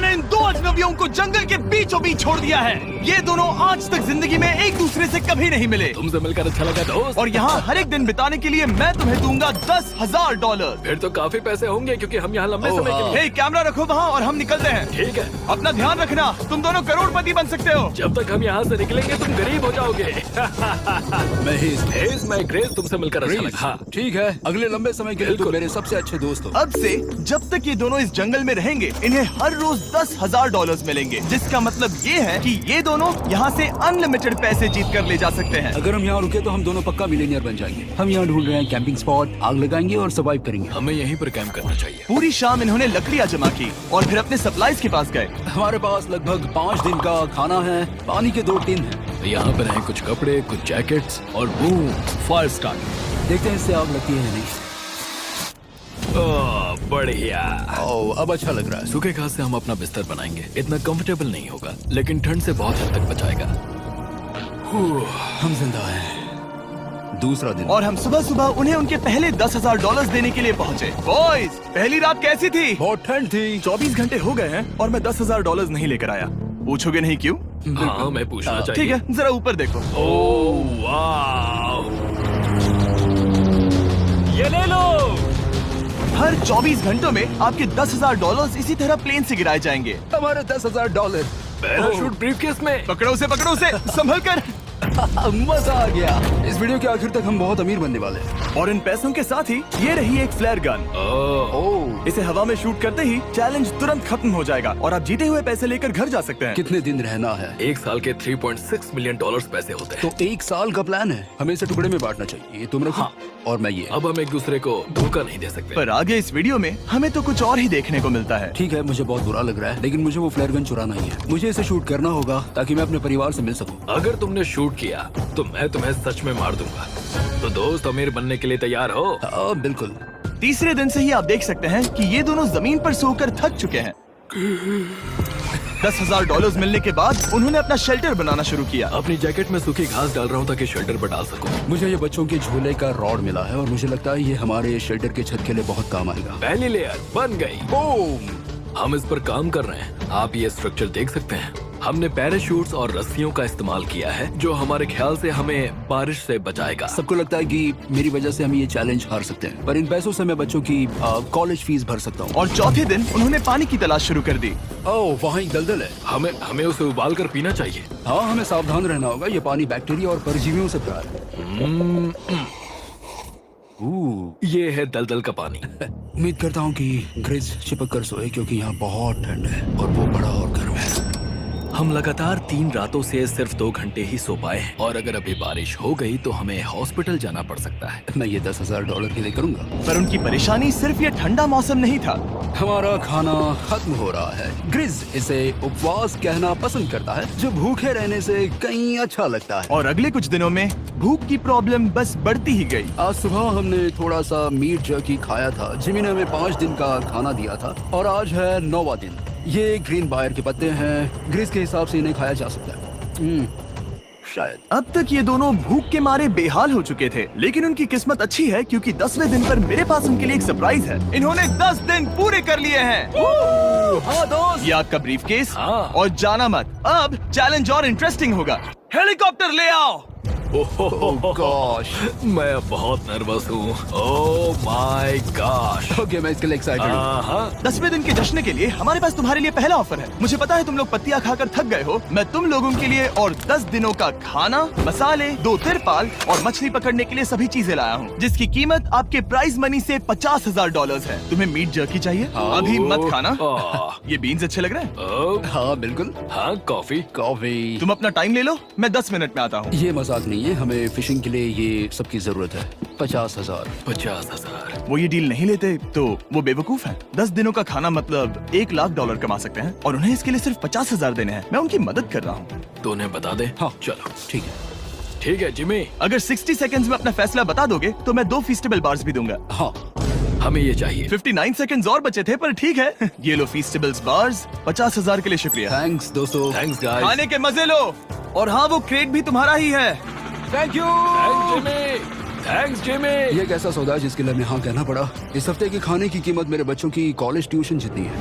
मैंने इन दो अजनबियों को जंगल के बीचों बीच छोड़ दिया है। ये दोनों आज तक जिंदगी में एक दूसरे से कभी नहीं मिले। तुमसे मिलकर अच्छा लगा दोस्त। और यहाँ हर एक दिन बिताने के लिए मैं तुम्हें दूंगा $10,000। फिर तो काफी पैसे होंगे क्योंकि हम यहाँ लंबे समय के लिए। हे, कैमरा रखो वहाँ और हम निकलते हैं। ठीक है। अपना ध्यान रखना, तुम दोनों करोड़पति बन सकते हो। जब तक हम यहाँ से निकलेंगे तुम गरीब हो जाओगे। मैं ग्रेस, तुमसे मिलकर अच्छा लगा। हाँ। ठीक है, अगले लंबे समय के लिए तुम मेरे सबसे अच्छे दोस्त हो। अब से जब तक ये दोनों इस जंगल में रहेंगे इन्हें हर रोज $10,000 मिलेंगे, जिसका मतलब ये है कि ये दोनों यहाँ से अनलिमिटेड पैसे जीत कर ले जा सकते हैं। अगर हम यहाँ रुके तो हम दोनों पक्का मिलियनियर बन जाएंगे। हम यहाँ ढूंढ रहे हैं कैंपिंग स्पॉट, आग लगाएंगे और सर्वाइव करेंगे। हमें यहीं पर कैंप करना चाहिए। पूरी शाम इन्होंने लकड़ियाँ जमा की और फिर अपने सप्लाईज के पास गए। हमारे पास लगभग 5 दिन का खाना है, पानी के 2 टिन हैं। यहाँ पर हैं कुछ कपड़े, कुछ जैकेट्स और बूम, फायर स्टार्ट। देखते हैं इससे आग लगती है या नहीं। बढ़िया। अब अच्छा लग रहा है। सूखे घास से हम अपना बिस्तर बनाएंगे। इतना कंफर्टेबल नहीं होगा लेकिन ठंड से बहुत हद तक बचाएगा। हम जिंदा हैं। दूसरा दिन और हम सुबह सुबह उन्हें उनके पहले $10,000 देने के लिए पहुँचे। बॉयज, पहली रात कैसी थी? बहुत ठंड थी। 24 घंटे हो गए हैं और मैं $10,000 नहीं लेकर आया। पूछोगे नहीं क्यों? हाँ, मैं पूछना चाहिए। ठीक है, जरा ऊपर देखो। ओह वाह, ये ले लो। हर 24 घंटों में आपके $10,000 इसी तरह प्लेन से गिराए जाएंगे। हमारे $10,000। पैराशूट ब्रीफकेस में। पकड़ो उसे संभल कर। मजा आ गया। इस वीडियो के आखिर तक हम बहुत अमीर बनने वाले हैं। और इन पैसों के साथ ही ये रही एक फ्लेयर गन। इसे हवा में शूट करते ही चैलेंज तुरंत खत्म हो जाएगा और आप जीते हुए पैसे लेकर घर जा सकते हैं। कितने दिन रहना है? 1 साल के $3.6 मिलियन पैसे होते हैं। तो 1 साल का प्लान है। हमें इसे टुकड़े में बांटना चाहिए। तुम रखो। हाँ। और मैं ये। अब हम एक दूसरे को धोखा नहीं दे सकते। पर आगे इस वीडियो में हमें तो कुछ और ही देखने को मिलता है। ठीक है, मुझे बहुत बुरा लग रहा है लेकिन मुझे वो फ्लेयर गन चुराना ही है। मुझे इसे शूट करना होगा ताकि मैं अपने परिवार से मिल सकूं। अगर तुमने शूट किया तो मैं तुम्हें सच में मार दूंगा। तो दोस्त, अमीर बनने के लिए तैयार हो? हाँ, बिल्कुल। तीसरे दिन से ही आप देख सकते हैं कि ये दोनों जमीन पर सोकर थक चुके हैं। $10,000 मिलने के बाद उन्होंने अपना शेल्टर बनाना शुरू किया। अपनी जैकेट में सूखी घास डाल रहा हूँ ताकि शेल्टर पर डाल सकूं। मुझे ये बच्चों के झूले का रॉड मिला है और मुझे लगता है ये हमारे शेल्टर के छत के लिए बहुत काम आएगा। पहली लेयर बन गई। बूम! हम इस पर काम कर रहे हैं। आप ये स्ट्रक्चर देख सकते हैं। हमने पैराशूट्स और रस्सियों का इस्तेमाल किया है जो हमारे ख्याल से हमें बारिश से बचाएगा। सबको लगता है कि मेरी वजह से हम ये चैलेंज हार सकते हैं, पर इन पैसों से मैं बच्चों की कॉलेज फीस भर सकता हूँ। और चौथे दिन उन्होंने पानी की तलाश शुरू कर दी। ओह, वहाँ एक दलदल है। हमें उसे उबाल कर पीना चाहिए। हाँ, हमें सावधान रहना होगा। ये पानी बैक्टीरिया और परजीवियों से भरा है। ये है दलदल का पानी। उम्मीद करता हूँ कि ग्रिज चिपक कर सोए क्योंकि यहाँ बहुत ठंड है और वो बड़ा और गर्म है। हम लगातार 3 रातों से सिर्फ 2 घंटे ही सो पाए हैं और अगर अभी बारिश हो गई तो हमें हॉस्पिटल जाना पड़ सकता है। मैं ये $10,000 के लिए करूँगा। पर उनकी परेशानी सिर्फ ये ठंडा मौसम नहीं था। हमारा खाना खत्म हो रहा है। ग्रिज इसे उपवास कहना पसंद करता है, जो भूखे रहने से कहीं अच्छा लगता है। और अगले कुछ दिनों में भूख की प्रॉब्लम बस बढ़ती ही गई। आज सुबह हमने थोड़ा सा मीट जर्की खाया था। जिमी ने हमें 5 दिन का खाना दिया था और आज है 9वां दिन। ये ग्रीन बायर के पत्ते हैं। ग्रिज के हिसाब से इन्हें खाया जा सकता है। शायद। अब तक ये दोनों भूख के मारे बेहाल हो चुके थे, लेकिन उनकी किस्मत अच्छी है क्योंकि 10वें दिन पर मेरे पास उनके लिए एक सरप्राइज है। इन्होंने 10 दिन पूरे कर लिए हैं। हाँ दोस्त, ये आपका ब्रीफकेस। हाँ। और जाना मत, अब चैलेंज और इंटरेस्टिंग होगा। हेलीकॉप्टर ले आओ। गॉश, मैं अब बहुत नर्वस हूँ। Oh my gosh. ओके, मैं इसके लिए एक्साइटेड हूँ। 10वें दिन के जश्न के लिए हमारे पास तुम्हारे लिए पहला ऑफर है। मुझे पता है तुम लोग पत्तियां खाकर थक गए हो। मैं तुम लोगों के लिए और 10 दिनों का खाना, मसाले, 2 तिरपाल और मछली पकड़ने के लिए सभी चीजें लाया हूँ, जिसकी कीमत आपके प्राइज मनी से $50,000 है। तुम्हें मीट जर्की चाहिए? अभी मत खाना। ये बीन्स अच्छे लग रहे हैं। हाँ बिल्कुल। हाँ, कॉफी। तुम अपना टाइम ले लो, मैं 10 मिनट में आता हूँ। ये मजाक नहीं है, हमें फिशिंग के लिए ये सबकी जरूरत है। 50,000। 50,000। वो ये डील नहीं लेते तो वो बेवकूफ हैं। 10 दिनों का खाना मतलब $1,00,000 कमा सकते हैं और उन्हें इसके लिए सिर्फ 50,000 देने हैं। मैं उनकी मदद कर रहा हूँ। तो उन्हें बता दे। हाँ चलो ठीक है। ठीक है जिमी, अगर 60 सेकंड्स में अपना फैसला बता दोगे तो मैं 2 फीस्टेबल बार्स भी दूंगा। हाँ, हमें ये चाहिए। 59 सेकंड्स और बचे थे पर ठीक है। ये लो फीस्टेबल्स बार्स। 50,000 के लिए शुक्रिया। थैंक्स दोस्तों। Thanks guys. खाने के मजे लो। और हाँ, वो क्रेट भी तुम्हारा ही है। Thank you. Thanks Jimmy. ये एक ऐसा सौदा है जिसके लिए हमें हाँ कहना पड़ा। इस हफ्ते की खाने की कीमत मेरे बच्चों की कॉलेज ट्यूशन जितनी है।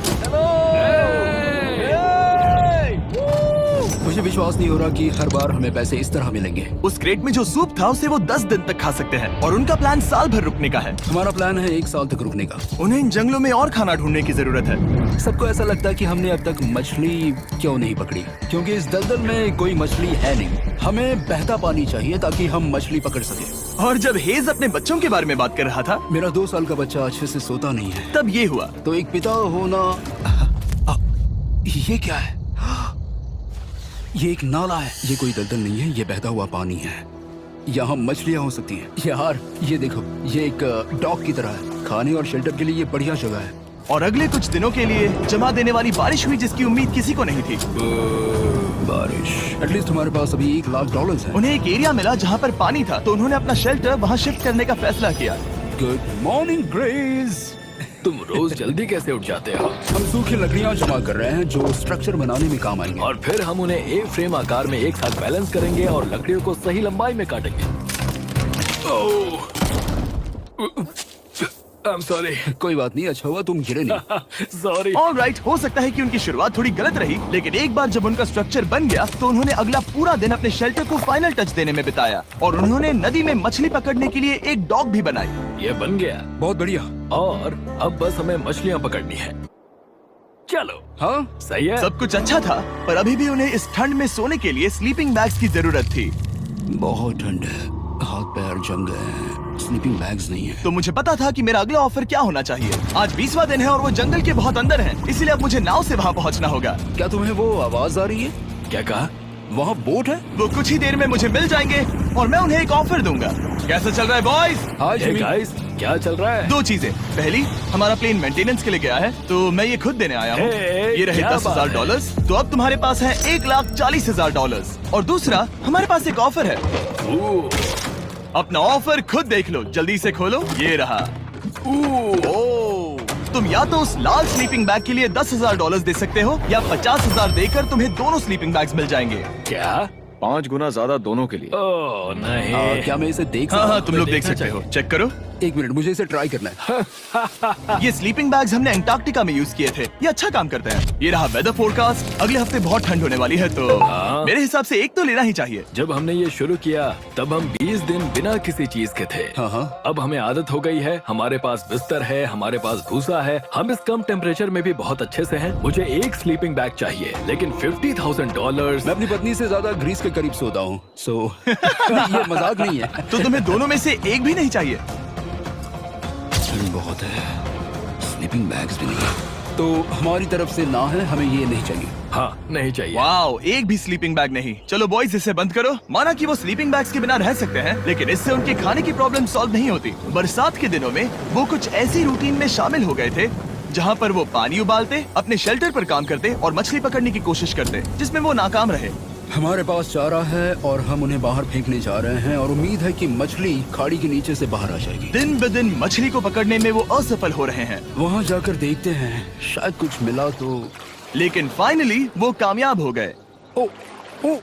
मुझे विश्वास नहीं हो रहा कि हर बार हमें पैसे इस तरह मिलेंगे। उस क्रेट में जो सूप था उसे वो 10 दिन तक खा सकते हैं और उनका प्लान साल भर रुकने का है। हमारा प्लान है 1 साल तक रुकने का। उन्हें इन जंगलों में और खाना ढूंढने की जरूरत है। सबको ऐसा लगता है कि हमने अब तक मछली क्यों नहीं पकड़ी, क्योंकि इस दलदल में कोई मछली है नहीं। हमें बहता पानी चाहिए ताकि हम मछली पकड़ सके। और जब हेज अपने बच्चों के बारे में बात कर रहा था, मेरा 2 साल का बच्चा अच्छे से सोता नहीं है। तब ये हुआ। तो एक पिता होना, ये क्या है? ये एक नाला है। ये कोई दलदल नहीं है, ये बहता हुआ पानी है। यहाँ मछलियाँ हो सकती हैं। यार ये देखो, ये एक डॉग की तरह है। खाने और शेल्टर के लिए ये बढ़िया जगह है। और अगले कुछ दिनों के लिए जमा देने वाली बारिश हुई जिसकी उम्मीद किसी को नहीं थी। बारिश। एटलीस्ट हमारे पास अभी $1,00,000 है। उन्हें एक एरिया मिला जहाँ पर पानी था, तो उन्होंने अपना शेल्टर वहाँ शिफ्ट करने का फैसला किया। Good morning grace. तुम रोज जल्दी कैसे उठ जाते हो? हम सूखी लकड़ियाँ जमा कर रहे हैं जो स्ट्रक्चर बनाने में काम आएंगे। और फिर हम उन्हें एक फ्रेम आकार में एक साथ बैलेंस करेंगे और लकड़ियों को सही लंबाई में काटेंगे। I'm sorry. कोई बात नहीं, अच्छा हुआ तुम गिरे नहीं। Sorry. ऑलराइट, हो सकता है कि उनकी शुरुआत थोड़ी गलत रही, लेकिन एक बार जब उनका स्ट्रक्चर बन गया तो उन्होंने अगला पूरा दिन अपने शेल्टर को फाइनल टच देने में बिताया। और उन्होंने नदी में मछली पकड़ने के लिए एक डॉग भी बनाई। ये बन गया बहुत बढ़िया। और अब बस हमें मछलियाँ पकड़नी है। चलो। हाँ सही है। सब कुछ अच्छा था, पर अभी भी उन्हें इस ठंड में सोने के लिए स्लीपिंग बैग्स की जरूरत थी। बहुत ठंड है, हाथ पैर जम गए हैं, स्लीपिंग बैग्स नहीं है। तो मुझे पता था कि मेरा अगला ऑफर क्या होना चाहिए। आज 20वां दिन है और वो जंगल के बहुत अंदर है, इसलिए अब मुझे नाव से वहाँ पहुँचना होगा। क्या तुम्हें वो आवाज आ रही है? क्या कहा? वहाँ बोट है? वो कुछ ही देर में मुझे मिल जाएंगे और मैं उन्हें एक ऑफर दूंगा। कैसा चल रहा है बॉयज? हाय Hey जिमी। guys, क्या चल रहा है? 2 चीजें। पहली, हमारा प्लेन मेंटेनेंस के लिए गया है, तो मैं ये खुद देने आया हूँ। Hey, ये रहे क्या $10,000, तो अब तुम्हारे पास है $1,40,000। और दूसरा, हमारे पास एक ऑफर है। ओह, अपना ऑफर खुद देख लो, जल्दी से खोलो। ये रहा। ओह, तुम या तो उस लाल स्लीपिंग बैग के लिए $10,000 दे सकते हो, या 50,000 देकर तुम्हें दोनों स्लीपिंग बैग्स मिल जाएंगे। क्या? 5 गुना ज्यादा दोनों के लिए। ओह नहीं। क्या मैं इसे देख हाँ सकता हाँ, हूँ? तुम लोग देख देखना सकते हो। चाहिए। चेक करो। एक मिनट, मुझे इसे ट्राई करना है। ये स्लीपिंग बैग्स हमने अंटार्कटिका में यूज किए थे। ये अच्छा काम करते हैं। ये रहा वेदर फोरकास्ट। अगले हफ्ते बहुत ठंड होने वाली है, तो हाँ। मेरे हिसाब से एक तो लेना ही चाहिए। जब हमने ये शुरू किया तब हम 20 दिन बिना किसी चीज के थे। हाँ हाँ। अब हमें आदत हो गई है। हमारे पास बिस्तर है, हमारे पास भूसा है। हम इस कम टेम्परेचर में भी बहुत अच्छे से हैं। मुझे एक स्लीपिंग बैग चाहिए, लेकिन $50,000। मैं अपनी पत्नी से ज्यादा ग्रीस के करीब सोता हूँ, सो ये मजाक नहीं है। तो तुम्हें दोनों में से एक भी नहीं चाहिए? ठंड बहुत है, स्लीपिंग बैग्स भी नहीं है। तो हमारी तरफ से ना है, हमें ये नहीं चाहिए। हाँ, नहीं चाहिए। वाओ, एक भी स्लीपिंग बैग नहीं। चलो बॉयज, इसे बंद करो। माना कि वो स्लीपिंग बैग्स के बिना रह सकते हैं, लेकिन इससे उनके खाने की प्रॉब्लम सॉल्व नहीं होती। बरसात के दिनों में वो कुछ ऐसी रूटीन में शामिल हो गए थे जहाँ पर वो पानी उबालते, अपने शेल्टर पर काम करते और मछली पकड़ने की कोशिश करते, जिसमें वो नाकाम रहे। हमारे पास चारा है और हम उन्हें बाहर फेंकने जा रहे हैं और उम्मीद है कि मछली खाड़ी के नीचे से बाहर आ जाएगी। दिन ब दिन मछली को पकड़ने में वो असफल हो रहे हैं, वहाँ जाकर देखते हैं, शायद कुछ मिला तो। लेकिन फाइनली वो कामयाब हो गए। ओ, ओ,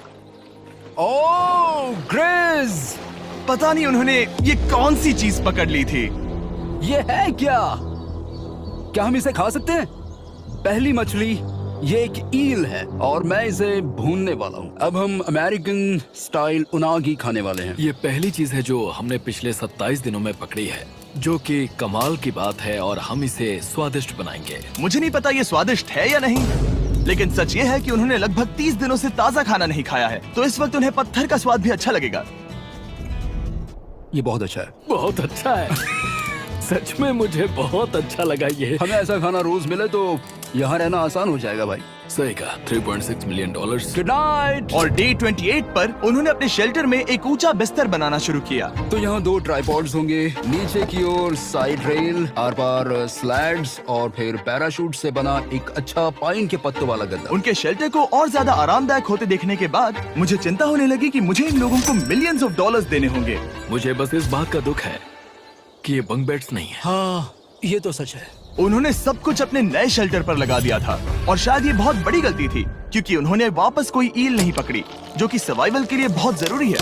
ओ, ग्रेस! पता नहीं उन्होंने ये कौन सी चीज पकड़ ली थी। ये है क्या? क्या हम इसे खा सकते हैं? पहली मछली, ये एक ईल है और मैं इसे भूनने वाला हूँ। अब हम अमेरिकन स्टाइल उनागी खाने वाले हैं। ये पहली चीज है जो हमने पिछले 27 दिनों में पकड़ी है, जो कि कमाल की बात है और हम इसे स्वादिष्ट बनाएंगे। मुझे नहीं पता ये स्वादिष्ट है या नहीं, लेकिन सच ये है कि उन्होंने लगभग 30 दिनों से ताज़ा खाना नहीं खाया है, तो इस वक्त उन्हें पत्थर का स्वाद भी अच्छा लगेगा। ये बहुत अच्छा है। बहुत अच्छा है। सच में मुझे बहुत अच्छा लगा ये। हमें ऐसा खाना रोज मिले तो यहाँ रहना आसान हो जाएगा भाई। सही कहा। $3.6 मिलियन। Good night. और डे 28 पर उन्होंने अपने शेल्टर में एक ऊंचा बिस्तर बनाना शुरू किया। तो यहाँ 2 ट्राइपॉड्स होंगे, नीचे की ओर side rail, are par slides और फिर पैराशूट से बना एक अच्छा पाइन के पत्तों वाला गद्दा। उनके शेल्टर को और ज्यादा आरामदायक होते देखने के बाद मुझे चिंता होने लगी कि मुझे इन लोगों को मिलियंस ऑफ डॉलर्स देने होंगे। मुझे बस इस बात का दुख है कि ये बंक बेड्स नहीं है। हाँ, ये तो सच है। उन्होंने सब कुछ अपने नए शेल्टर पर लगा दिया था और शायद ये बहुत बड़ी गलती थी, क्योंकि उन्होंने वापस कोई ईल नहीं पकड़ी, जो कि सर्वाइवल के लिए बहुत जरूरी है।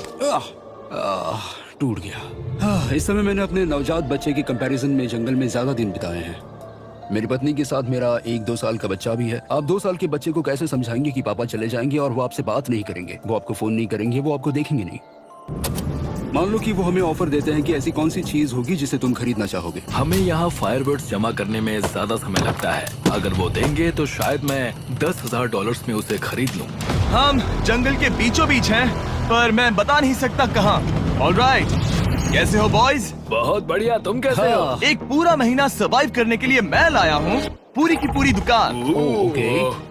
टूट गया। इस समय मैंने अपने नवजात बच्चे के कंपैरिजन में जंगल में ज्यादा दिन बिताए हैं। मेरी पत्नी के साथ मेरा 1-2 साल का बच्चा भी है। आप 2 साल के बच्चे को कैसे समझाएंगे कि पापा चले जाएंगे और वो आपसे बात नहीं करेंगे, वो आपको फोन नहीं करेंगे, वो आपको देखेंगे नहीं। मान लो कि वो हमें ऑफर देते हैं कि ऐसी कौन सी चीज होगी जिसे तुम खरीदना चाहोगे। हमें यहाँ फायरवर्ड्स जमा करने में ज्यादा समय लगता है। अगर वो देंगे तो शायद मैं $10,000 में उसे खरीद लूँ। हम जंगल के बीचों बीच हैं, पर मैं बता नहीं सकता कहाँ। ऑलराइट, कैसे हो बॉयज? बहुत बढ़िया, तुम कैसे हो? एक पूरा महीना सर्वाइव करने के लिए मैं लाया हूँ पूरी की पूरी दुकान। ओके।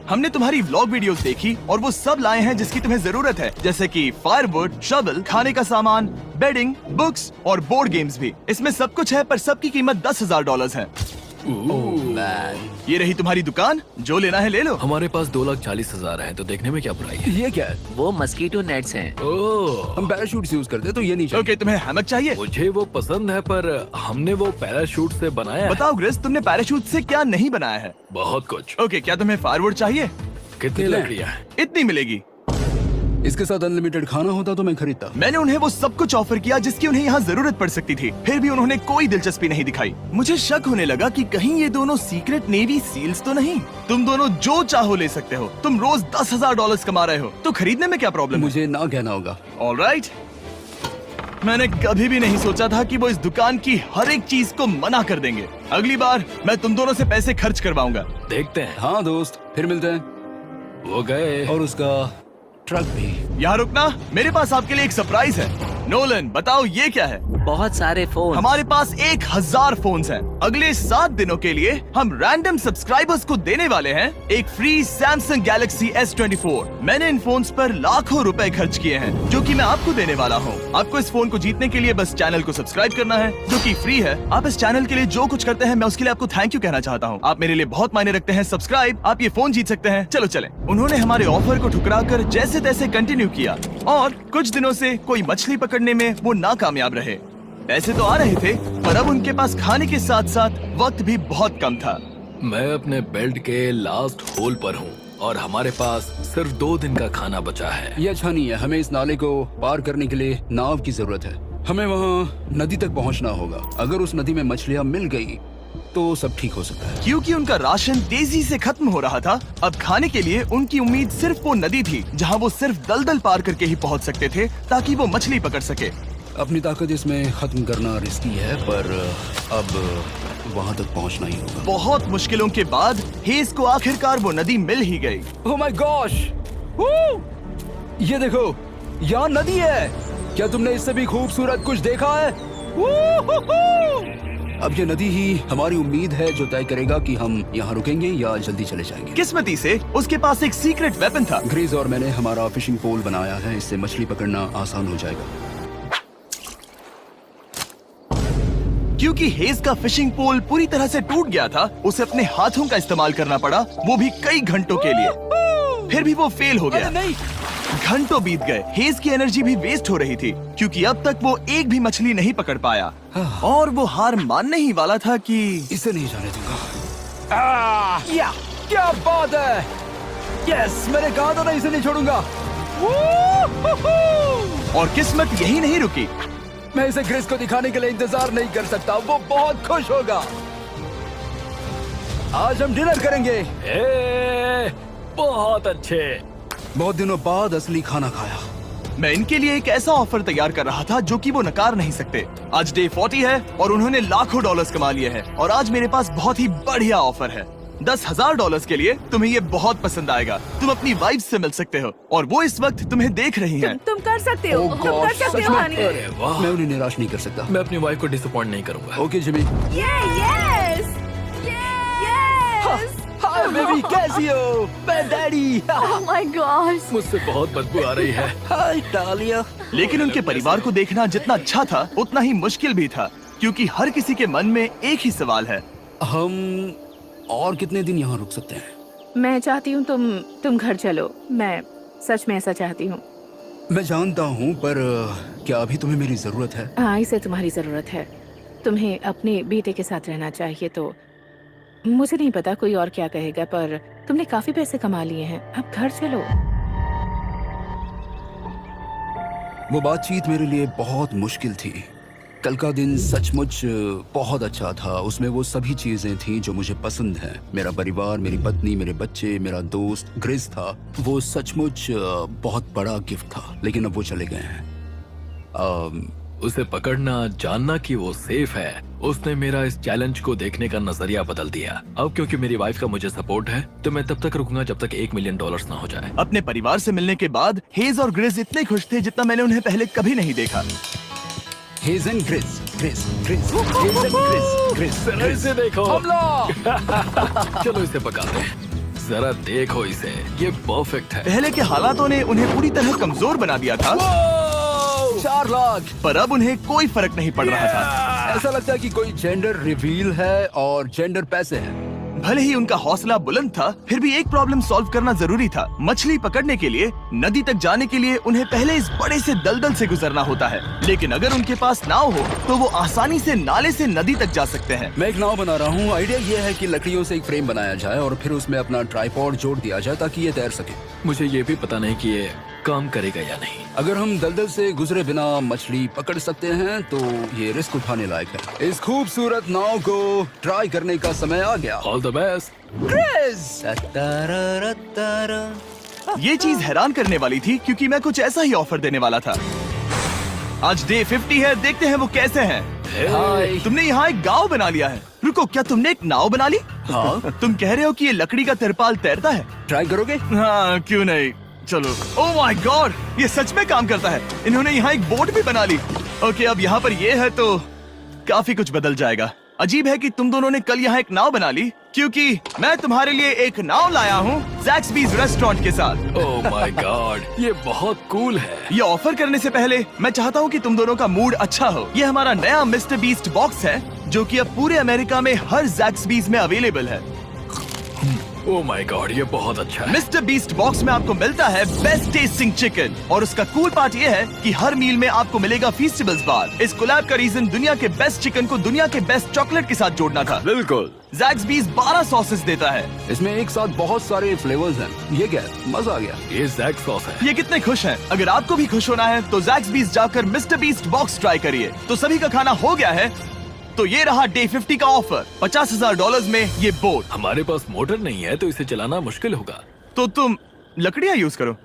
हमने तुम्हारी व्लॉग वीडियोस देखी और वो सब लाए हैं जिसकी तुम्हें जरूरत है, जैसे कि फायरवुड, शवल, खाने का सामान, बेडिंग, बुक्स और बोर्ड गेम्स भी। इसमें सब कुछ है, पर सबकी कीमत $10,000 है। ये रही तुम्हारी दुकान, जो लेना है ले लो। हमारे पास 2,40,000 है, तो देखने में क्या बुराई है? ये क्या है? वो मस्कीटो नेट्स हैं। ओह, हम पैराशूट यूज करते हैं तो ये नहीं चाहिए। ओके, तुम्हें हैमक चाहिए? मुझे वो पसंद है, पर हमने वो पैराशूट से बनाया है। बताओ ग्रिस, तुमने पैराशूट से क्या नहीं बनाया है? बहुत कुछ। ओके, क्या तुम्हें फायरवुड चाहिए? कितनी लकड़ियाँ हैं? इतनी मिलेगी। इसके साथ अनलिमिटेड खाना होता तो मैं खरीदता। मैंने उन्हें वो सब कुछ ऑफर किया जिसकी उन्हें यहाँ जरूरत पड़ सकती थी, फिर भी उन्होंने कोई दिलचस्पी नहीं दिखाई। मुझे शक होने लगा कि कहीं ये दोनों सीक्रेट नेवी सील्स तो नहीं। तुम दोनों जो चाहो ले सकते हो। तुम रोज $10,000 कमा रहे हो, तो खरीदने में क्या प्रॉब्लम है? मुझे ना कहना होगा। ऑलराइट, मैंने कभी भी नहीं सोचा था कि वो इस दुकान की हर एक चीज को मना कर देंगे। अगली बार मैं तुम दोनों से पैसे खर्च करवाऊंगा। देखते हैं। हाँ दोस्त, फिर मिलते हैं। वो गए। और उसका ट्रक भी। यहाँ रुकना, मेरे पास आपके लिए एक सरप्राइज है। नोलन, बताओ ये क्या है? बहुत सारे फोन। हमारे पास 1,000 फोन्स हैं। अगले 7 दिनों के लिए हम रैंडम सब्सक्राइबर्स को देने वाले हैं एक फ्री Samsung Galaxy S24। मैंने इन फोन्स पर लाखों रुपए खर्च किए हैं, जो कि मैं आपको देने वाला हूँ। आपको इस फोन को जीतने के लिए बस चैनल को सब्सक्राइब करना है, जो कि फ्री है। आप इस चैनल के लिए जो कुछ करते हैं, मैं उसके लिए आपको थैंक यू कहना चाहता हूँ। आप मेरे लिए बहुत मायने रखते हैं। सब्सक्राइब, आप ये फोन जीत सकते हैं। चलो चलें। उन्होंने हमारे ऑफर को ठुकरा कर जैसे तैसे कंटिन्यू किया, और कुछ दिनों से कोई मछली पकड़ने में वो नाकामयाब रहे। पैसे तो आ रहे थे, पर अब उनके पास खाने के साथ साथ वक्त भी बहुत कम था। मैं अपने बेल्ट के लास्ट होल पर हूँ और हमारे पास सिर्फ 2 दिन का खाना बचा है। ये अच्छा नहीं है। हमें इस नाले को पार करने के लिए नाव की जरूरत है। हमें वहाँ नदी तक पहुँचना होगा। अगर उस नदी में मछलियाँ मिल गई तो सब ठीक हो सकता है। क्योंकि उनका राशन तेजी से खत्म हो रहा था, अब खाने के लिए उनकी उम्मीद सिर्फ वो नदी थी, जहाँ वो सिर्फ दलदल पार करके ही पहुँच सकते थे, ताकि वो मछली पकड़ सके। अपनी ताकत इसमें खत्म करना रिस्की है, पर अब वहाँ तक पहुँचना ही होगा। बहुत मुश्किलों के बाद हेज को आखिरकार वो नदी मिल ही गई। Oh my gosh! ये देखो, यहाँ नदी है। क्या तुमने इससे भी खूबसूरत कुछ देखा है? अब ये नदी ही हमारी उम्मीद है जो तय करेगा कि हम यहाँ रुकेंगे या जल्दी चले जाएंगे। किस्मती से उसके पास एक सीक्रेट वेपन था। ग्रीज और मैंने हमारा फिशिंग पोल बनाया है, इससे मछली पकड़ना आसान हो जाएगा। क्योंकि हेज का फिशिंग पोल पूरी तरह से टूट गया था, उसे अपने हाथों का इस्तेमाल करना पड़ा, वो भी कई घंटों के लिए। फिर भी वो फेल हो गया। नहीं, घंटों बीत गए, हेज की एनर्जी भी वेस्ट हो रही थी, क्योंकि अब तक वो एक भी मछली नहीं पकड़ पाया। और वो हार मानने ही वाला था कि इसे नहीं जाने दूंगा। या क्या बात है! यस, मैंने कहा था ना, इसे नहीं छोड़ूंगा। और किस्मत यही नहीं रुकी। मैं इसे ग्रेस को दिखाने के लिए इंतजार नहीं कर सकता। वो बहुत खुश होगा। आज हम डिनर करेंगे। बहुत अच्छे। बहुत दिनों बाद असली खाना खाया। मैं इनके लिए एक ऐसा ऑफर तैयार कर रहा था जो कि वो नकार नहीं सकते। आज डे 40 है और उन्होंने लाखों डॉलर्स कमा लिए हैं, और आज मेरे पास बहुत ही बढ़िया ऑफर है। $10,000 के लिए तुम्हें ये बहुत पसंद आएगा। तुम अपनी वाइफ से मिल सकते हो, और वो इस वक्त तुम्हें देख रही हैं। तुम कर सकते हो। Oh तुम कर God, सकते सच हो में? हनी। अरे वाह, मैं उन्हें निराश नहीं कर सकता। मैं अपनी वाइफ को डिसअपॉइंट नहीं करूंगा। Okay Jimmy. Yes yes. Hi baby, कैसी हो? मैं डैडी। Oh my God. मुझसे बहुत बदबू आ रही है। हाय डालिया। लेकिन उनके परिवार को देखना जितना अच्छा था, उतना ही मुश्किल भी था, क्योंकि हर किसी के मन में एक ही सवाल है। हम और कितने दिन यहाँ रुक सकते हैं? मैं चाहती हूँ तुम घर चलो। मैं सच में ऐसा चाहती हूँ। मैं जानता हूँ, पर क्या अभी तुम्हें मेरी जरूरत है? हाँ, इसे तुम्हारी जरूरत है। तुम्हें अपने बेटे के साथ रहना चाहिए। तो मुझे नहीं पता कोई और क्या कहेगा, पर तुमने काफी पैसे कमा लिए हैं। अब घर चलो। वो बातचीत मेरे लिए बहुत मुश्किल थी। कल का दिन सचमुच बहुत अच्छा था। उसमें वो सभी चीजें थी जो मुझे पसंद हैं। मेरा परिवार, मेरी पत्नी, मेरे बच्चे, मेरा दोस्त ग्रिस था। वो सचमुच बहुत बड़ा गिफ्ट था, लेकिन अब वो चले गए हैं। उसे पकड़ना, जानना कि वो सेफ है, उसने मेरा इस चैलेंज को देखने का नजरिया बदल दिया। अब क्योंकि मेरी वाइफ का मुझे सपोर्ट है तो मैं तब तक रुकूंगा जब तक $1 मिलियन ना हो जाए। अपने परिवार से मिलने के बाद हेज और ग्रिस इतने खुश थे जितना मैंने उन्हें पहले कभी नहीं देखा। हेज एंड ग्रिस, ग्रिस, ग्रिस, हेज एंड ग्रिस, ग्रिस, ग्रिस। इसे देखो। हमला! चलो इसे पकाते हैं। जरा देखो इसे, ये परफेक्ट है। पहले के हालातों ने उन्हें पूरी तरह कमजोर बना दिया था, 4 लाख। पर अब उन्हें कोई फर्क नहीं पड़ रहा था। ऐसा लगता है कि कोई जेंडर रिवील है और जेंडर पैसे हैं। भले ही उनका हौसला बुलंद था, फिर भी एक प्रॉब्लम सॉल्व करना जरूरी था। मछली पकड़ने के लिए नदी तक जाने के लिए उन्हें पहले इस बड़े से दलदल से गुजरना होता है, लेकिन अगर उनके पास नाव हो तो वो आसानी से नाले से नदी तक जा सकते हैं। मैं एक नाव बना रहा हूँ। आइडिया ये है कि लकड़ियों से एक फ्रेम बनाया जाए और फिर उसमें अपना ट्राइपॉड जोड़ दिया जाए ताकि ये तैर सके। मुझे ये भी पता नहीं कि ये काम करेगा या नहीं। अगर हम दलदल से गुजरे बिना मछली पकड़ सकते हैं तो ये रिस्क उठाने लायक है। इस खूबसूरत नाव को ट्राई करने का समय आ गया। All the best. ये चीज हैरान करने वाली थी क्योंकि मैं कुछ ऐसा ही ऑफर देने वाला था। आज डे 50 है, देखते हैं वो कैसे हैं। हाय। तुमने यहाँ एक गांव बना लिया है। रुको, क्या तुमने एक नाव बना ली? हाँ। तुम कह रहे हो कि ये लकड़ी का तिरपाल तैरता है? ट्राई करोगे? हाँ, क्यों नहीं, चलो। ओह माय गॉड, ये सच में काम करता है। इन्होंने यहाँ एक बोट भी बना ली। ओके, अब यहाँ पर ये है तो काफी कुछ बदल जाएगा। अजीब है कि तुम दोनों ने कल यहाँ एक नाव बना ली, क्योंकि मैं तुम्हारे लिए एक नाव लाया हूँ ज़ैक्सबीज़ रेस्टोरेंट के साथ। ओह माय गॉड, ये बहुत कूल है। ये ऑफर करने से पहले मैं चाहता हूँ कि तुम दोनों का मूड अच्छा हो। ये हमारा नया मिस्टर बीस्ट बॉक्स है जो कि अब पूरे अमेरिका में हर ज़ैक्सबीज़ में अवेलेबल है। ओह माय गॉड, ये बहुत अच्छा है। मिस्टर बीस्ट बॉक्स में आपको मिलता है बेस्ट टेस्टिंग चिकन, और उसका कूल पार्ट ये है कि हर मील में आपको मिलेगा फीस्टेबल्स बार। इस कोलैब का रीजन दुनिया के बेस्ट चिकन को दुनिया के बेस्ट चॉकलेट के साथ जोड़ना था। बिल्कुल। ज़ैक्सबीज़ 12 सॉसेस देता है। इसमें एक साथ बहुत सारे फ्लेवर्स हैं। ये क्या है? मजा आ गया। ये जैक सॉस है। ये कितने खुश हैं। अगर आपको भी खुश होना है तो ज़ैक्सबीज़ जाकर मिस्टर बीस्ट बॉक्स ट्राई करिए। तो सभी का खाना हो गया है, तो ये रहा डे 50 का ऑफर। $50,000 में ये बोट। हमारे पास मोटर नहीं है तो इसे चलाना मुश्किल होगा। तो तुम लकड़ियाँ यूज करो।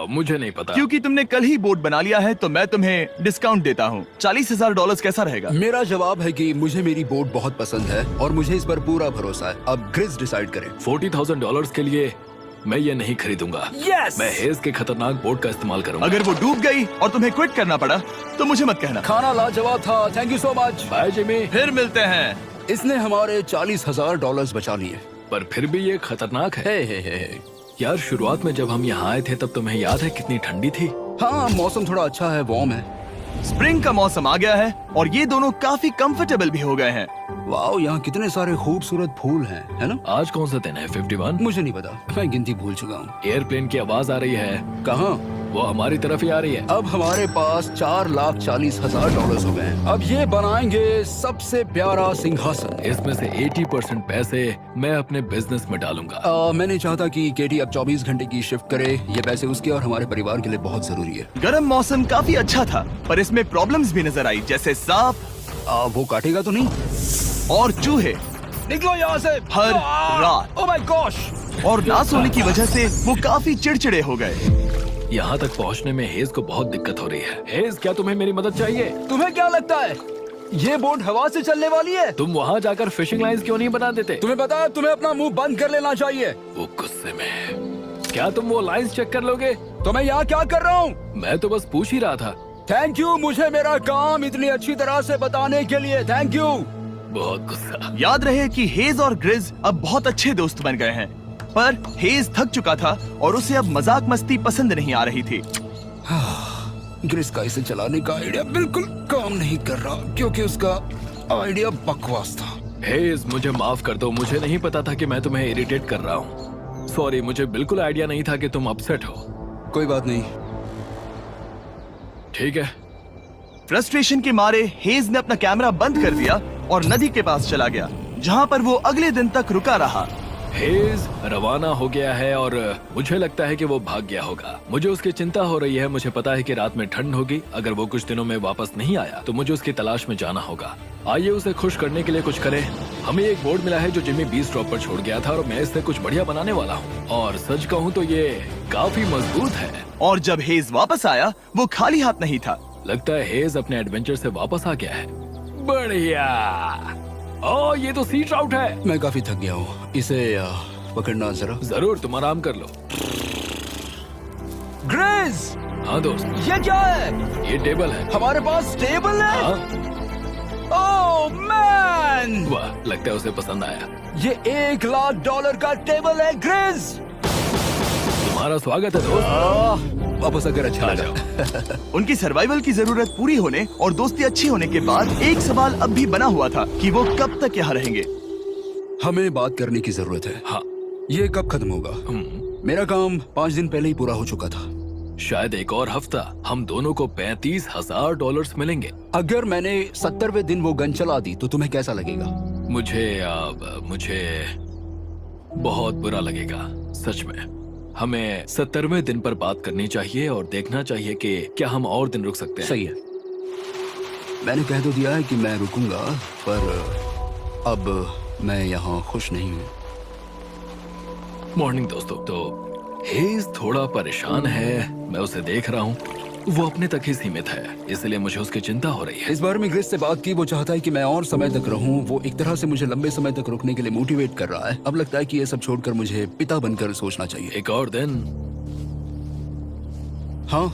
मुझे नहीं पता। क्योंकि तुमने कल ही बोट बना लिया है तो मैं तुम्हें डिस्काउंट देता हूँ। $40,000 कैसा रहेगा? मेरा जवाब है कि मुझे मेरी बोट बहुत पसंद है और मुझे इस पर पूरा भरोसा है। अब ग्रिस डिसाइड करे। $40,000 के लिए मैं ये नहीं खरीदूंगा। Yes! मैं हेज के खतरनाक बोट का इस्तेमाल करूंगा। अगर वो डूब गई और तुम्हें क्विट करना पड़ा तो मुझे मत कहना। खाना लाजवाब था। Thank you so much. Bye Jimmy. फिर मिलते हैं। इसने हमारे $40,000 बचा लिए। पर फिर भी ये खतरनाक है। हे। यार, शुरुआत में जब हम यहाँ आए थे तब तुम्हें याद है कितनी ठंडी थी? हाँ, मौसम थोड़ा अच्छा है, वार्म है। स्प्रिंग का मौसम आ गया है और ये दोनों काफी कंफर्टेबल भी हो गए हैं। वाओ, यहाँ कितने सारे खूबसूरत फूल हैं, है ना? आज कौन सा दिन है? 51? मुझे नहीं पता, मैं गिनती भूल चुका हूँ। एयरप्लेन की आवाज आ रही है। कहाँ? वो हमारी तरफ ही आ रही है। अब हमारे पास $4,40,000 हो गए हैं। अब ये बनाएंगे सबसे प्यारा सिंहासन। इसमें से 80% पैसे मैं अपने बिजनेस में डालूंगा। मैं नहीं चाहता कि केटी अब 24 घंटे की शिफ्ट करे। ये पैसे उसके और हमारे परिवार के लिए बहुत जरूरी है। गर्म मौसम काफी अच्छा था, पर इसमें प्रॉब्लम्स भी नजर आई, जैसे सांप वो काटेगा तो नहीं? और चूहे निकलो यहाँ से हर रात। Oh my gosh! और ना सोने की वजह से वो काफी चिड़चिड़े हो गए। यहाँ तक पहुँचने में हेज को बहुत दिक्कत हो रही है। हेज, क्या तुम्हें मेरी मदद चाहिए? तुम्हें क्या लगता है ये बोट हवा से चलने वाली है? तुम वहाँ जाकर फिशिंग लाइंस क्यों नहीं बना देते? तुम्हें पता है, तुम्हें अपना मुंह बंद कर लेना चाहिए। वो गुस्से में है। क्या तुम वो लाइंस चेक कर लोगे? तो मैं यहाँ क्या कर रहा हूँ? मैं तो बस पूछ ही रहा था। थैंक यू, मुझे मेरा काम इतनी अच्छी तरह से बताने के लिए। Thank you. बहुत गुस्सा। याद रहे कि हेज और ग्रिज अब बहुत अच्छे दोस्त बन गए हैं, पर हेज थक चुका था और उसे अब मजाक मस्ती पसंद नहीं आ रही थी। ग्रिस का इसे चलाने का आइडिया बिल्कुल काम नहीं कर रहा क्योंकि उसका आइडिया बकवास था। हेज, मुझे माफ कर दो। मुझे नहीं पता था कि मैं तुम्हें इरिटेट कर रहा हूँ। सॉरी, मुझे बिल्कुल आइडिया नहीं था कि तुम अपसेट हो। कोई बात नहीं। ठीक है। फ्रस्ट्रेशन के मारे हेज ने अपना कैमरा बंद कर दिया और नदी के पास चला गया, जहाँ पर वो अगले दिन तक रुका रहा। हेज रवाना हो गया है और मुझे लगता है कि वो भाग गया होगा। मुझे उसकी चिंता हो रही है। मुझे पता है कि रात में ठंड होगी। अगर वो कुछ दिनों में वापस नहीं आया तो मुझे उसकी तलाश में जाना होगा। आइए उसे खुश करने के लिए कुछ करें। हमें एक बोर्ड मिला है जो जिमी बीस ड्रॉप पर छोड़ गया था और मैं इससे कुछ बढ़िया बनाने वाला हूँ। और सच कहूँ तो ये काफी मजबूत है। और जब हेज वापस आया वो खाली हाथ नहीं था। लगता है हेज अपने एडवेंचर से वापस आ गया है। बढ़िया। ओ, ये तो सी ट्राउट है। मैं काफी थक गया हूँ, इसे पकड़ना जरा। जरूर, तुम आराम कर लो। ग्रेज, हाँ दोस्त, ये क्या है? ये टेबल है। हमारे पास टेबल है। हाँ, ओह मैन, वाह, लगता है उसे पसंद आया। ये $1,00,000 का टेबल है ग्रेज। तुम्हारा स्वागत है दोस्त। वापस अगर अच्छा आ लगा। जाओ। उनकी सर्वाइवल की जरूरत पूरी होने और दोस्ती अच्छी होने के बाद एक सवाल अब भी बना हुआ था कि वो कब तक यहाँ रहेंगे। हमें बात करने की जरूरत है। हाँ, ये कब खत्म होगा? मेरा काम 5 दिन पहले ही पूरा हो चुका था। शायद एक और हफ्ता। हम दोनों को $35,000 मिलेंगे। अगर मैंने 70वें दिन वो गन चला दी तो तुम्हें कैसा लगेगा? मुझे बहुत बुरा लगेगा, सच में। हमें 70वें दिन पर बात करनी चाहिए और देखना चाहिए कि क्या हम और दिन रुक सकते हैं। सही है। मैंने कह तो दिया है कि मैं रुकूंगा, पर अब मैं यहाँ खुश नहीं हूँ। मॉर्निंग दोस्तों। तो हेज थोड़ा परेशान है, मैं उसे देख रहा हूँ। वो अपने तक ही सीमित है, इसलिए मुझे उसकी चिंता हो रही है। इस बार में ग्रेस से बात की, वो चाहता है कि मैं और समय तक रहूं। वो एक तरह से मुझे लंबे समय तक रुकने के लिए मोटिवेट कर रहा है। अब लगता है कि ये सब छोड़कर मुझे पिता बनकर सोचना चाहिए। एक और दिन। हाँ,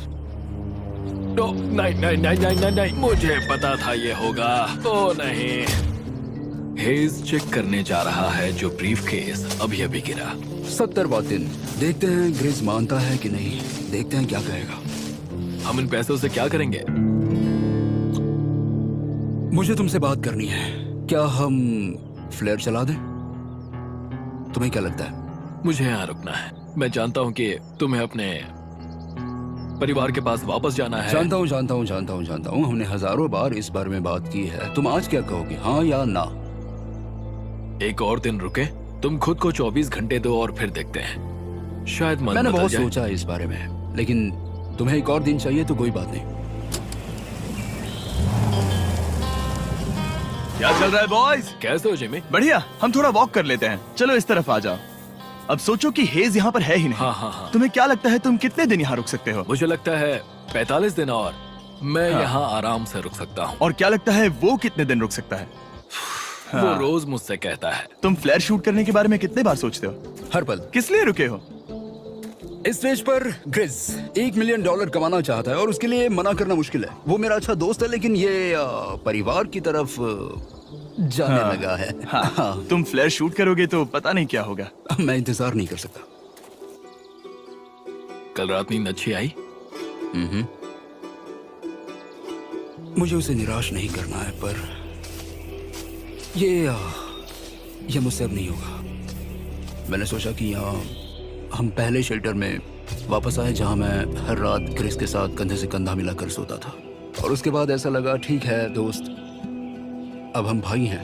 नहीं नहीं नहीं नहीं नहीं नहीं, मुझे पता था ये होगा। ओ नहीं। हेज चेक करने जा रहा है जो ब्रीफकेस अभी अभी गिरा। 70वां दिन। देखते हैं ग्रेस मानता है कि नहीं। देखते हैं क्या कहेगा। हम इन पैसों से क्या करेंगे? मुझे तुमसे बात करनी है। क्या हम फ्लेयर चला दें? तुम्हें क्या लगता है? मुझे यहाँ रुकना है। मैं जानता हूँ कि तुम्हें अपने परिवार के पास वापस जाना है। जानता हूँ। हमने हजारों बार इस बारे में बात की है। तुम आज क्या कहोगे, हाँ या ना? एक और दिन रुके। तुम खुद को 24 घंटे दो और फिर देखते हैं। शायद मन मैंने बदल बहुत जाए। सोचा है इस बारे में, लेकिन तुम्हें एक और दिन चाहिए तो कोई बात नहीं। क्या चल रहा है बॉयज? कैसे हो जिमी? बढ़िया। हम थोड़ा वॉक कर लेते हैं। चलो इस तरफ आ जाओ। अब सोचो कि हेज यहाँ पर है ही नहीं। हाँ। तुम्हें क्या लगता है तुम कितने दिन यहाँ रुक सकते हो? मुझे लगता है 45 दिन और मैं यहाँ आराम से रुक सकता हूँ। और क्या लगता है वो कितने दिन रुक सकता है? वो रोज मुझसे कहता है। तुम फ्लेयर शूट करने के बारे में कितने बार सोचते हो? हर पल। किस लिए रुके हो? इस स्टेज पर ग्रिज $1 मिलियन कमाना चाहता है और उसके लिए मना करना मुश्किल है। वो मेरा अच्छा दोस्त है, लेकिन ये परिवार की तरफ जाने लगा है। हाँ। तुम फ्लेयर शूट करोगे तो पता नहीं क्या होगा। मैं इंतजार नहीं कर सकता। कल रात नींद अच्छी आई? मुझे उसे निराश नहीं करना है, पर ये मुझसे अब नहीं होगा। मैंने सोचा कि यहाँ हम पहले शेल्टर में वापस आए जहाँ मैं हर रात ग्रेस के साथ कंधे से कंधा मिलाकर सोता था। और उसके बाद ऐसा लगा, ठीक है दोस्त, अब हम भाई हैं।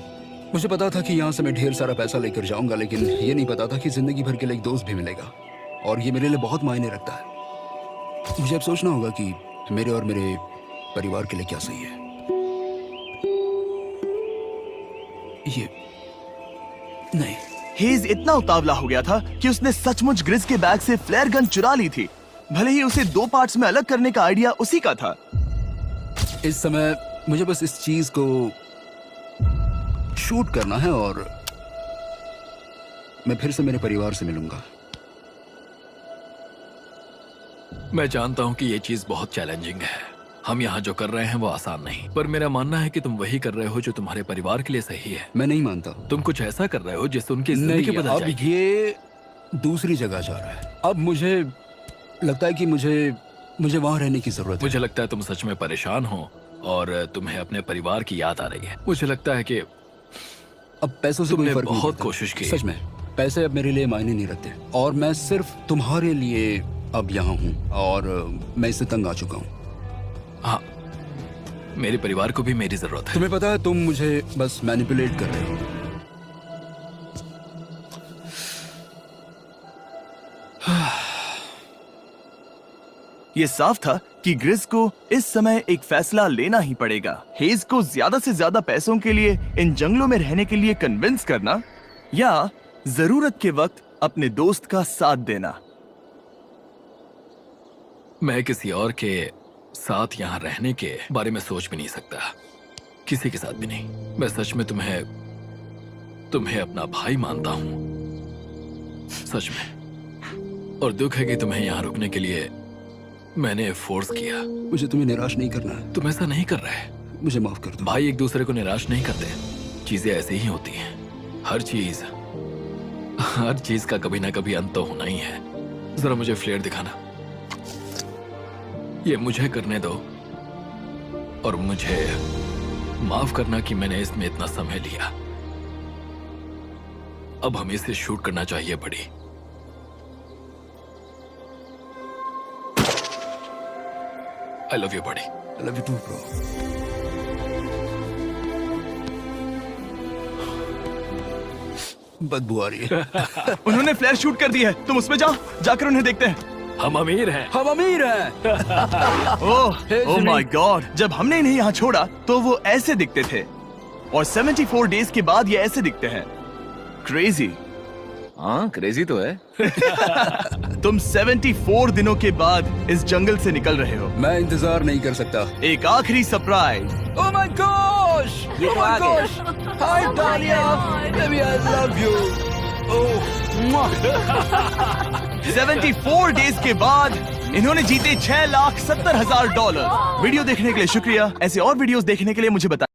मुझे पता था कि यहाँ से मैं ढेर सारा पैसा लेकर जाऊंगा, लेकिन ये नहीं पता था कि जिंदगी भर के लिए एक दोस्त भी मिलेगा। और ये मेरे लिए बहुत मायने रखता है। मुझे अब सोचना होगा कि मेरे और मेरे परिवार के लिए क्या सही है। ये नहीं। हेज इतना उतावला हो गया था कि उसने सचमुच ग्रिस के बैग से फ्लेयर गन चुरा ली थी, भले ही उसे 2 पार्ट्स में अलग करने का आइडिया उसी का था। इस समय मुझे बस इस चीज को शूट करना है और मैं फिर से मेरे परिवार से मिलूंगा। मैं जानता हूँ कि ये चीज बहुत चैलेंजिंग है। हम यहाँ जो कर रहे हैं वो आसान नहीं, पर मेरा मानना है कि तुम वही कर रहे हो जो तुम्हारे परिवार के लिए सही है। मैं नहीं मानता। तुम कुछ ऐसा कर रहे हो जिससे उनकी जिंदगी नहीं, बदल अब जाएगी। ये दूसरी जगह जा रहा है। अब मुझे लगता है कि मुझे वहां रहने की जरूरत है। मुझे लगता है तुम सच में परेशान हो और तुम्हें अपने परिवार की याद आ रही है। मुझे लगता है कि अब पैसों से कोई तुमने फर्क नहीं बहुत पड़ता। कोशिश की। सच में पैसे अब मेरे लिए मायने नहीं रखते और मैं सिर्फ तुम्हारे लिए अब यहाँ हूँ और मैं इससे तंग आ चुका हूँ। हाँ, मेरे परिवार को भी मेरी जरूरत है। तुम्हें पता है, तुम मुझे बस मैनिपुलेट कर रहे हो। ये साफ था कि ग्रिस को इस समय एक फैसला लेना ही पड़ेगा। हेज को ज्यादा से ज्यादा पैसों के लिए इन जंगलों में रहने के लिए कन्विंस करना या जरूरत के वक्त अपने दोस्त का साथ देना। मैं किसी और के साथ यहाँ रहने के बारे में सोच भी नहीं सकता, किसी के साथ भी नहीं। मैं सच में तुम्हें अपना भाई मानता हूँ, सच में। और दुख है कि तुम्हें यहाँ रुकने के लिए मैंने फोर्स किया। मुझे तुम्हें निराश नहीं करना है। तुम ऐसा नहीं कर रहे। मुझे माफ कर दो। भाई एक दूसरे को निराश नहीं करते, चीजें ऐसे ही होती हैं। हर चीज का कभी ना कभी अंत तो होना ही है। जरा मुझे फ्लेयर दिखाना। ये मुझे करने दो और मुझे माफ करना कि मैंने इसमें इतना समय लिया। अब हमें इसे शूट करना चाहिए बड़ी। I love you, buddy. I love you too, bro. बदबू आ रही है। उन्होंने फ्लैश शूट कर दी है, तुम उसमें जाओ, जाकर उन्हें देखते हैं। हम अमीर हैं। हम अमीर हैं। ओह माय गॉड, जब हमने इन्हें यहाँ छोड़ा तो वो ऐसे दिखते थे और 74 डेज के बाद ये ऐसे दिखते हैं। क्रेजी। हाँ क्रेजी तो है। तुम 74 दिनों के बाद इस जंगल से निकल रहे हो। मैं इंतजार नहीं कर सकता। एक आखिरी सरप्राइज। Oh my gosh! ये Oh तो my आ गया। gosh! Hi Dahlia! Baby, I love you. Oh, mwah. 74 days के बाद इन्होंने जीते $6,70,000। वीडियो देखने के लिए शुक्रिया। ऐसे और वीडियोस देखने के लिए मुझे बताएं।